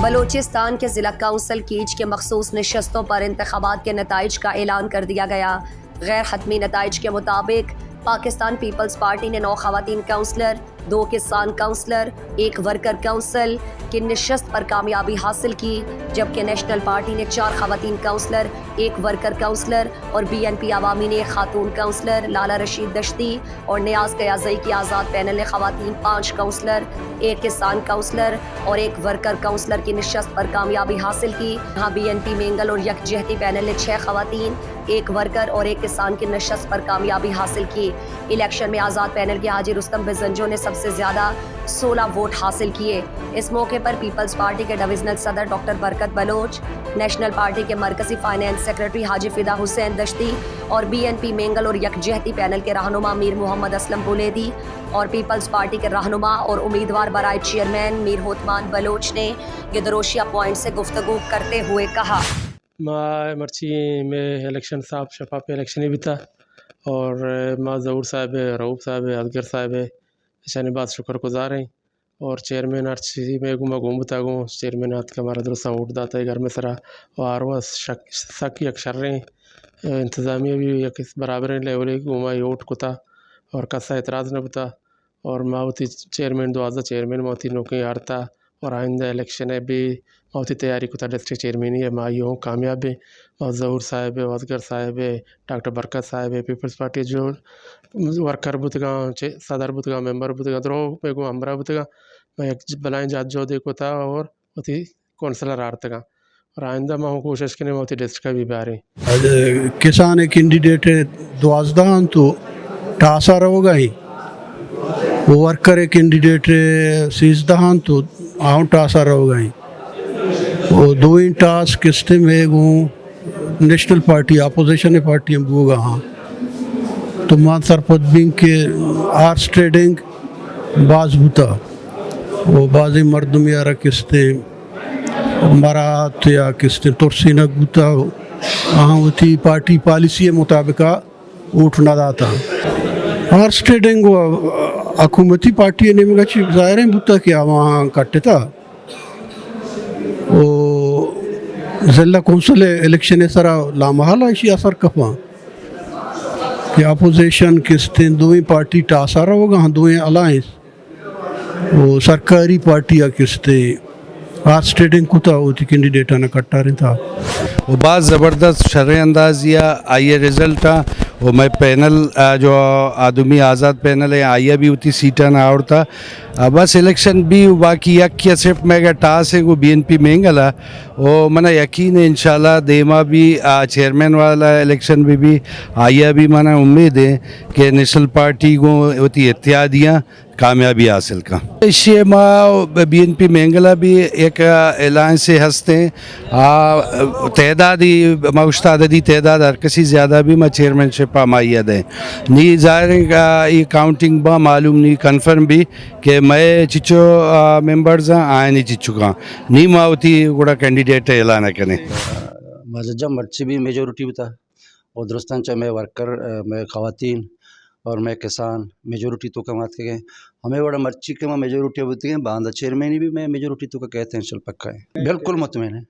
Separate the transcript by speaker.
Speaker 1: بلوچستان کے ضلع council catch کے مخصوص نشستوں پر انتخابات کے نتائج کا اعلان کر دیا گیا۔ غیر حتمی نتائج کے مطابق پاکستان پیپلز پارٹی نے 9 خواتین کونسلر، 2 کسان کونسلر، 1 ورکر کونسل کی نشست پر کامیابی حاصل کی، جبکہ نیشنل پارٹی نے 4 خواتین کونسلر، 1 ورکر کونسلر اور BNP عوامی نے 1 خاتون کونسلر لالا رشید دشتی اور نیاز قیاضی کی آزاد پینل نے خواتین 5 کونسلر، 1 کسان کونسلر اور 1 ورکر کونسلر کی نشست پر کامیابی حاصل کی۔ یہاں BNP مینگل اور یکجہتی پینل نے 6 خواتین، 1 ورکر اور 1 کسان کی نشست پر کامیابی حاصل کی۔ الیکشن میں آزاد پینل کے حاجی رستم بزنجو نے سب سے زیادہ 16 ووٹ حاصل کیے۔ اس موقع پر پیپلز پارٹی کے ڈویژنل صدر ڈاکٹر برکت بلوچ، نیشنل پارٹی کے مرکزی فائنانس سیکرٹری حاجی فدا حسین دشتی اور BNP مینگل اور یکجہتی پینل کے رہنما میر محمد اسلم بولیدی اور پیپلز پارٹی کے رہنما اور امیدوار برائے چیئرمین میر ہوتمان بلوچ نے گدروشیا پوائنٹ سے گفتگو کرتے ہوئے کہا:
Speaker 2: مرچی میں الیکشن صاحب شفاف الیکشن بھی تھا اور ماں ظہور صاحب ہے، رعوف صاحب ہے، اصغر صاحب ہے، شانی بات شکر گزار ہیں اور چیئرمین ارچی میں گھومتا گوں چیئرمین ہاتھ کا ہمارا درست ووٹ داتا ہے گھر میں سرا اور وہ سکی اکثر رہے انتظامیہ بھی یک برابر لیولے گھوما ووٹ کو تھا اور کسا اعتراض نہ بتا اور ماوتی چیئرمین دوازہ چیئرمین موتی نوکری ہارتا اور آئندہ الیکشن ہے بھی موتی تیاری کو تھا ڈسٹرکٹ چیئرمین ہے مائی ہوں کامیاب ہے اور ظہور صاحب ہے، اصغر صاحب ہے، ڈاکٹر برکت صاحب ہے، پیپلز پارٹی جو ورکر بتگا صدر بتگا ممبر بتگا درو بیگو ہمراہ بتگا میں بلائیں جات جو دیکھو تھا اور ہوتی کونسلر آرتگا اور آئندہ میں ہوں کوشش کرنے ہوتی ڈسٹرکٹ کا بھی بارے
Speaker 3: کسان کینڈیڈیٹ 12 تو ٹاسا رو گئی ورکر کینڈیڈیٹ 13 تو آؤں ٹاسا رو گئی وہ 2 ٹاس کستے میں گوں نیشنل پارٹی اپوزیشن پارٹی ہم گو گا ہاں تو مان سرپت بینک کے آرس ٹریڈنگ باز ہوتا وہ بازی مردم یارا کستے مرات یا کستے ترسی نگ ہوتا وہاں ہوتی پارٹی پالیسی مطابقہ اوٹ نہ داتا آرس ٹریڈنگ حکومتی پارٹی نے مگا چی ظاہر ہے ہوتا کہ وہاں کٹے تھا وہ ضلع کونسل الیکشن سرا لامحال ایسی اثر کفاں کہ اپوزیشن کستے 2 پارٹی ٹاسا رہو گا 2 الائنس وہ سرکاری پارٹی کستے آرس ٹریڈنگ کو تھا ہوتی کینڈیڈیٹ نے کٹا رہا تھا
Speaker 4: وہ بعض زبردست شرح انداز یا آئیے رزلٹ وہ میں پینل جو آدمی آزاد پینل ہے آئیے بھی ہوتی سیٹاں نہ آورتا بس الیکشن بھی باقی یک یا صرف میں اگر ٹاس ہے وہ BNP مینگلا وہ منا یقین ہے انشاءاللہ دیما بھی چیئرمین والا الیکشن بھی آئیے بھی منا امید ہے کہ نیشنل پارٹی کو ہوتی اتحادیاں کامیابی حاصل کا اسے BNP مینگلا بھی ایک اعلان سے ہستے تعدادی مشت عددی تعداد ہر کسی زیادہ بھی میں چیئرمین شپ مائیہ دیں نی ظاہر یہ کاؤنٹنگ با معلوم نہیں کنفرم بھی کہ میں چچو ممبرز ہیں آئے نہیں چچو کا نی ماوتی گوڑا کینڈیڈیٹ اعلان کریں
Speaker 5: مزجہ مرچی بھی میجورٹی بھی تھا اور درستان چاہے میں ورکر میں خواتین اور میں کسان میجورٹی تو کمات کے گئے ہمیں بڑا مرچی کے میں میجورٹی ہوتی ہیں باندھا چیئرمینی بھی میں میجورٹی تو کا کہتے ہیں چل پکا ہے بالکل مطمئن ہے